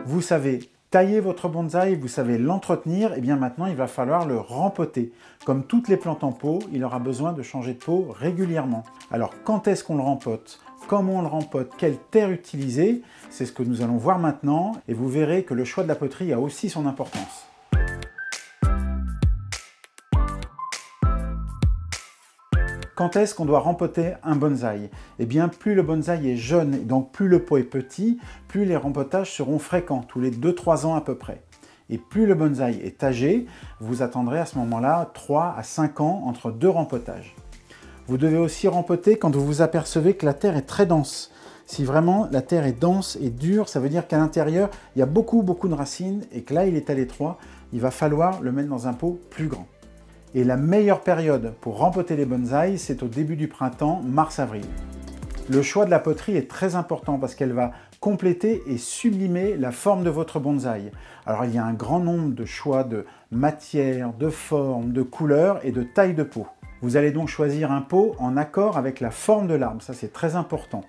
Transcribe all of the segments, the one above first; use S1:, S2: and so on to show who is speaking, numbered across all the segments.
S1: Vous savez tailler votre bonsaï, vous savez l'entretenir, et bien maintenant il va falloir le rempoter. Comme toutes les plantes en pot, il aura besoin de changer de pot régulièrement. Alors quand est-ce qu'on le rempote? Comment on le rempote? Quelle terre utiliser? C'est ce que nous allons voir maintenant, et vous verrez que le choix de la poterie a aussi son importance. Quand est-ce qu'on doit rempoter un bonsaï? Eh bien, plus le bonsaï est jeune, et donc plus le pot est petit, plus les rempotages seront fréquents, tous les 2-3 ans à peu près. Et plus le bonsaï est âgé, vous attendrez à ce moment-là 3 à 5 ans entre 2 rempotages. Vous devez aussi rempoter quand vous vous apercevez que la terre est très dense. Si vraiment la terre est dense et dure, ça veut dire qu'à l'intérieur, il y a beaucoup de racines et que là, il est à l'étroit, il va falloir le mettre dans un pot plus grand. Et la meilleure période pour rempoter les bonsaïs, c'est au début du printemps, mars-avril. Le choix de la poterie est très important parce qu'elle va compléter et sublimer la forme de votre bonsaï. Alors il y a un grand nombre de choix de matière, de forme, de couleur et de taille de pot. Vous allez donc choisir un pot en accord avec la forme de l'arbre, ça c'est très important.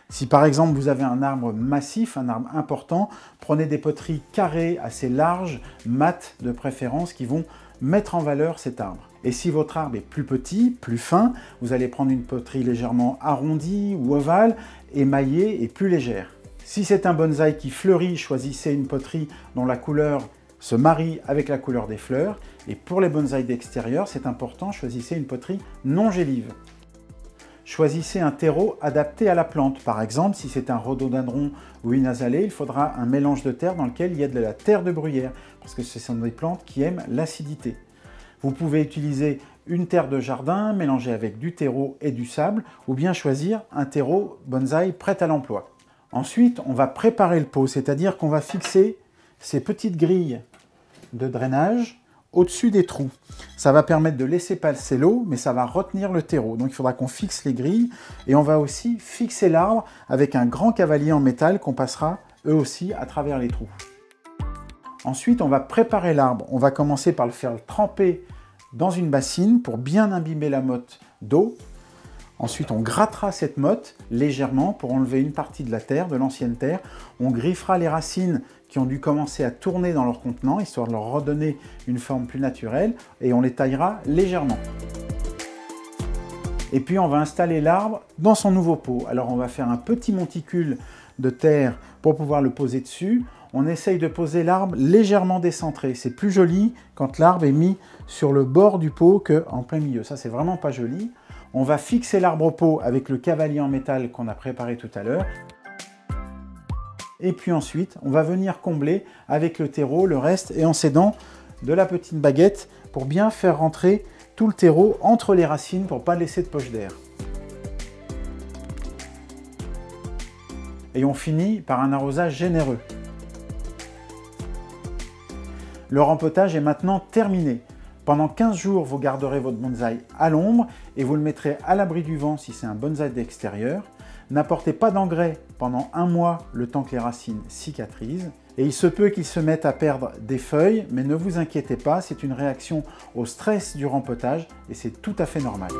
S1: Si par exemple vous avez un arbre massif, un arbre important, prenez des poteries carrées, assez larges, mates de préférence, qui vont mettre en valeur cet arbre. Et si votre arbre est plus petit, plus fin, vous allez prendre une poterie légèrement arrondie ou ovale, émaillée et plus légère. Si c'est un bonsaï qui fleurit, choisissez une poterie dont la couleur se marie avec la couleur des fleurs. Et pour les bonsaïs d'extérieur, c'est important, choisissez une poterie non gélive. Choisissez un terreau adapté à la plante. Par exemple, si c'est un rhododendron ou une azalée, il faudra un mélange de terre dans lequel il y a de la terre de bruyère, parce que ce sont des plantes qui aiment l'acidité. Vous pouvez utiliser une terre de jardin mélangée avec du terreau et du sable, ou bien choisir un terreau bonsaï prêt à l'emploi. Ensuite, on va préparer le pot, c'est-à-dire qu'on va fixer ces petites grilles de drainage au-dessus des trous. Ça va permettre de laisser passer l'eau, mais ça va retenir le terreau. Donc il faudra qu'on fixe les grilles et on va aussi fixer l'arbre avec un grand cavalier en métal qu'on passera eux aussi à travers les trous. Ensuite, on va préparer l'arbre. On va commencer par le faire tremper dans une bassine pour bien imbiber la motte d'eau. Ensuite, on grattera cette motte légèrement pour enlever une partie de la terre, de l'ancienne terre. On griffera les racines qui ont dû commencer à tourner dans leur contenant, histoire de leur redonner une forme plus naturelle, et on les taillera légèrement. Et puis on va installer l'arbre dans son nouveau pot. Alors on va faire un petit monticule de terre pour pouvoir le poser dessus. On essaye de poser l'arbre légèrement décentré. C'est plus joli quand l'arbre est mis sur le bord du pot qu'en plein milieu. Ça, c'est vraiment pas joli. On va fixer l'arbre au pot avec le cavalier en métal qu'on a préparé tout à l'heure. Et puis ensuite, on va venir combler avec le terreau le reste et en s'aidant de la petite baguette pour bien faire rentrer tout le terreau entre les racines pour ne pas laisser de poche d'air. Et on finit par un arrosage généreux. Le rempotage est maintenant terminé. Pendant 15 jours, vous garderez votre bonsaï à l'ombre et vous le mettrez à l'abri du vent si c'est un bonsaï d'extérieur. N'apportez pas d'engrais pendant 1 mois, le temps que les racines cicatrisent. Et il se peut qu'ils se mettent à perdre des feuilles, mais ne vous inquiétez pas, c'est une réaction au stress du rempotage et c'est tout à fait normal.